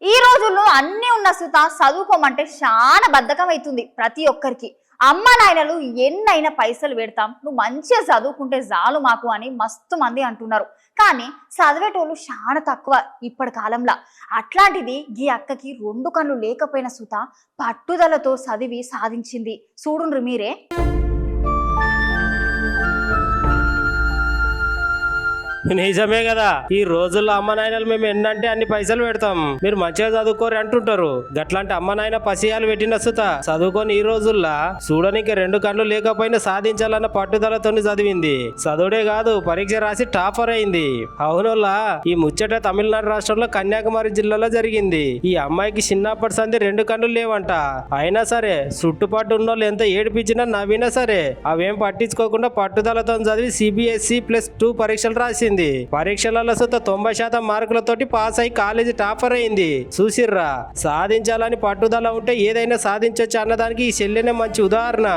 ఈ రోజుల్లో అన్ని ఉన్న సుత చదువుకోమంటే చాలా బద్ధకం అవుతుంది ప్రతి ఒక్కరికి. అమ్మ నాయనలు ఎన్నైనా పైసలు పెడతాం, నువ్వు మంచిగా చదువుకుంటే చాలు మాకు అని మస్తు మంది అంటున్నారు. కానీ చదివేటోళ్ళు చాలా తక్కువ ఇప్పటి కాలంలో. అట్లాంటిది ఈ అక్కకి రెండు కళ్ళు లేకపోయిన సుత పట్టుదలతో చదివి సాధించింది. చూడుండ్రి మీరే. నిజమే కదా, ఈ రోజుల్లో అమ్మ నాయనలు మేము ఎన్నంటే అన్ని పైసలు పెడతాం, మీరు మంచిగా చదువుకోరు అంటుంటారు. గట్లాంటి అమ్మ నాయన పసియాలు పెట్టిన సుత చదువుకొని ఈ రోజుల్లో చూడడానికి రెండు కళ్ళు లేకపోయినా సాధించాలన్న పట్టుదలతో చదివింది. చదువుడే కాదు, పరీక్ష రాసి టాపర్ అయింది. అవునోళ్ళ ఈ ముచ్చట తమిళనాడు రాష్ట్రంలో కన్యాకుమారి జిల్లాలో జరిగింది. ఈ అమ్మాయికి చిన్నప్పటి సంది రెండు కళ్ళు లేవంట. అయినా సరే చుట్టుపట్టు ఉన్నోళ్ళు ఎంత ఏడిపించినా నవ్వినా సరే అవేం పట్టించుకోకుండా పట్టుదలతో చదివి CBSE+2 పరీక్షలు రాసింది. పరీక్షలలో సుత 90% మార్కులతోటి పాస్ అయి కాలేజీ టాపర్ అయింది. చూసిర్రా, సాధించాలని పట్టుదల ఉంటే ఏదైనా సాధించొచ్చు అన్నదానికి ఈ చెల్లెనే మంచి ఉదాహరణ.